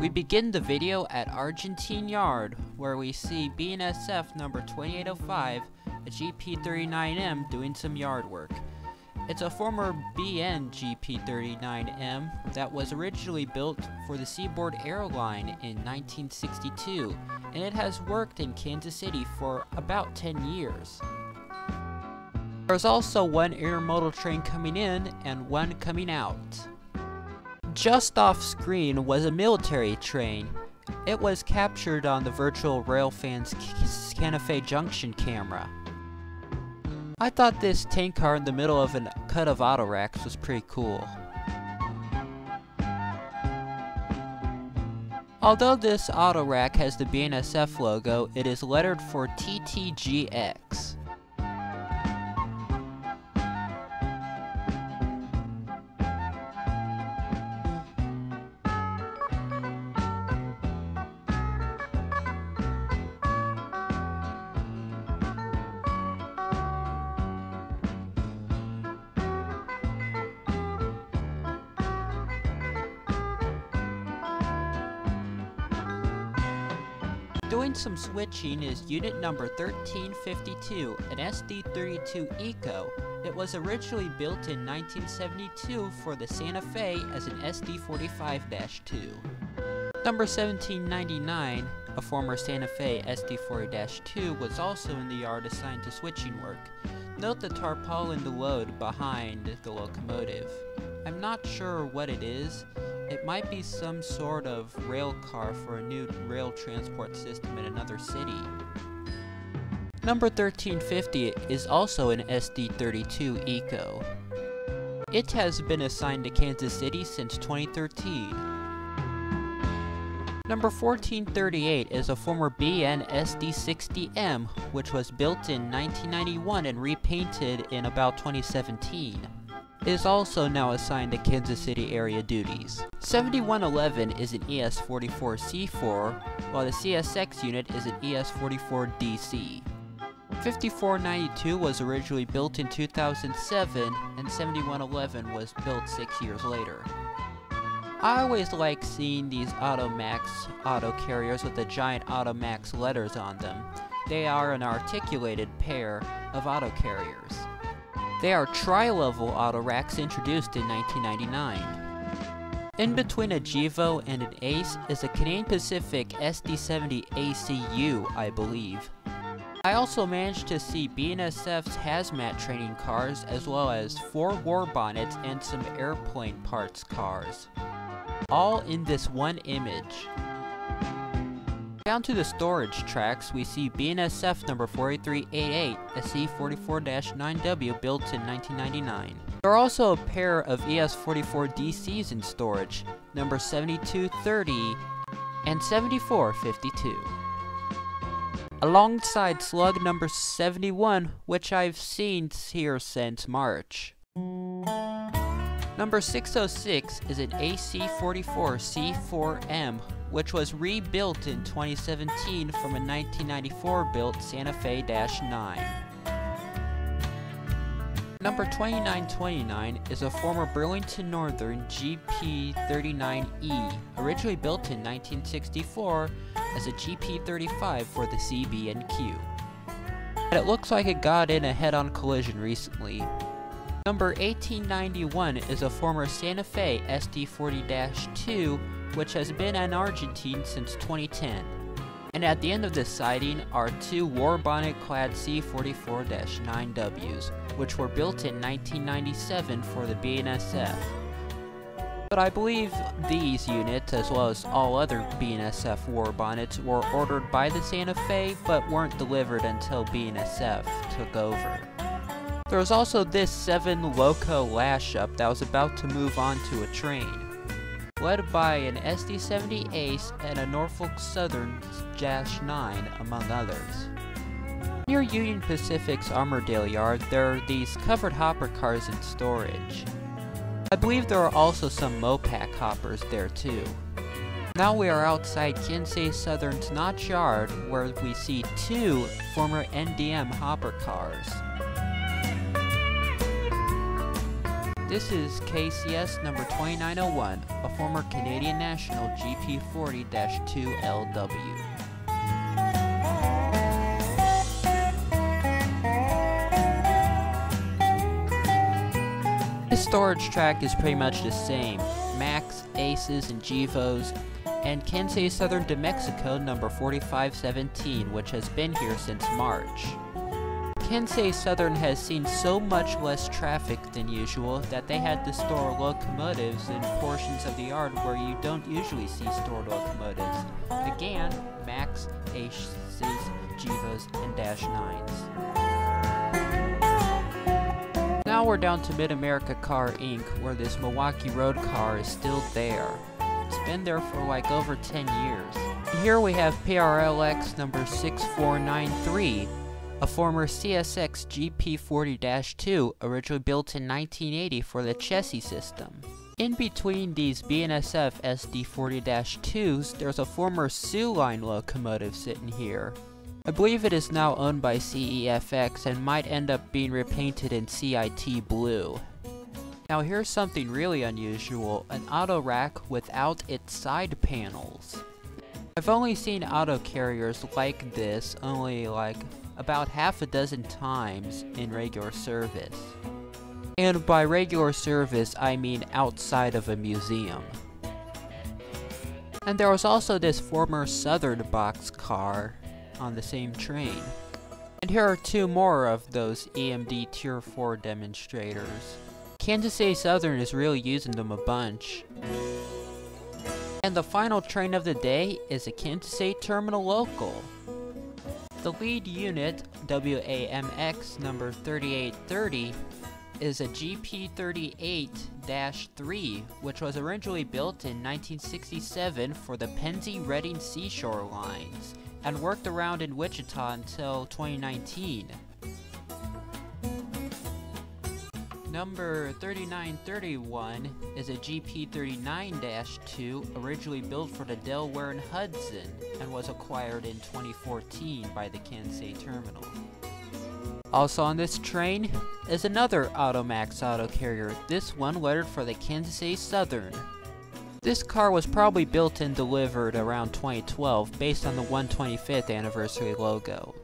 We begin the video at Argentine Yard, where we see BNSF number 2805, a GP39M, doing some yard work. It's a former BN GP39M that was originally built for the Seaboard Airline in 1962, and it has worked in Kansas City for about 10 years. There's also one intermodal train coming in and one coming out. Just off screen was a military train. It was captured on the Virtual Railfan's Santa Fe Junction camera. I thought this tank car in the middle of a cut of auto racks was pretty cool. Although this auto rack has the BNSF logo, it is lettered for TTGX. Doing some switching is unit number 1352, an SD32 Eco. It was originally built in 1972 for the Santa Fe as an SD45-2. Number 1799, a former Santa Fe SD40-2, was also in the yard assigned to switching work. Note the tarpaulin load behind the locomotive. I'm not sure what it is. It might be some sort of rail car for a new rail transport system in another city. Number 1350 is also an SD32 Eco. It has been assigned to Kansas City since 2013. Number 1438 is a former BN SD60M, which was built in 1991 and repainted in about 2017. It is also now assigned to Kansas City area duties. 7111 is an ES44C4, while the CSX unit is an ES44DC. 5492 was originally built in 2007, and 7111 was built 6 years later. I always like seeing these Automax auto carriers with the giant Automax letters on them. They are an articulated pair of auto carriers. They are tri-level auto racks introduced in 1999. In between a Gevo and an Ace is a Canadian Pacific SD70 ACU, I believe. I also managed to see BNSF's hazmat training cars, as well as 4 war bonnets and some airplane parts cars. All in this one image. Down to the storage tracks, we see BNSF number 4388, a C44-9W built in 1999. There are also a pair of ES44DCs in storage, number 7230 and 7452. Alongside slug number 71, which I've seen here since March. Number 606 is an AC44C4M, which was rebuilt in 2017 from a 1994 built Santa Fe-9. Number 2929 is a former Burlington Northern GP39E, originally built in 1964 as a GP35 for the CB&Q. And it looks like it got in a head-on collision recently. Number 1891 is a former Santa Fe SD40-2, which has been an Argentine since 2010. And at the end of this siding are 2 war bonnet-clad C44-9Ws, which were built in 1997 for the BNSF. But I believe these units, as well as all other BNSF war bonnets, were ordered by the Santa Fe, but weren't delivered until BNSF took over. There was also this 7 Loco lash-up that was about to move on to a train, led by an SD70 Ace and a Norfolk Southern -9, among others. Near Union Pacific's Armourdale yard, there are these covered hopper cars in storage. I believe there are also some Mopac hoppers there too. Now we are outside Kansas City Southern's Knoche yard, where we see 2 former NDM hopper cars. This is KCS number 2901, a former Canadian National GP40-2LW. This storage track is pretty much the same. Max, Aces, and Gevos, and Kansai Southern de Mexico number 4517, which has been here since March. Kansai Southern has seen so much less traffic than usual that they had to store locomotives in portions of the yard where you don't usually see stored locomotives. Again, Max, Aces, Gevos, and Dash 9s. Now we're down to Mid-America Car Inc., where this Milwaukee Road car is still there. It's been there for like over 10 years. Here we have PRLX number 6493, a former CSX GP40-2, originally built in 1980 for the chassis system. In between these BNSF SD40-2s, there's a former Sioux Line locomotive sitting here. I believe it is now owned by CEFX and might end up being repainted in CIT blue. Now here's something really unusual, an auto rack without its side panels. I've only seen auto carriers like this only like about half a dozen times in regular service. And by regular service I mean outside of a museum. And there was also this former Southern boxcar on the same train. And here are two more of those EMD Tier 4 demonstrators. Kansai Southern is really using them a bunch. And the final train of the day is a Kansai Terminal Local. The lead unit, WAMX number 3830, is a GP38-3, which was originally built in 1967 for the Pennsy-Reading Seashore lines, and worked around in Wichita until 2019. Number 3931 is a GP39-2, originally built for the Delaware and Hudson, and was acquired in 2014 by the Kansai Terminal. Also on this train is another Automax auto carrier, this one lettered for the Kansai Southern. This car was probably built and delivered around 2012 based on the 125th anniversary logo.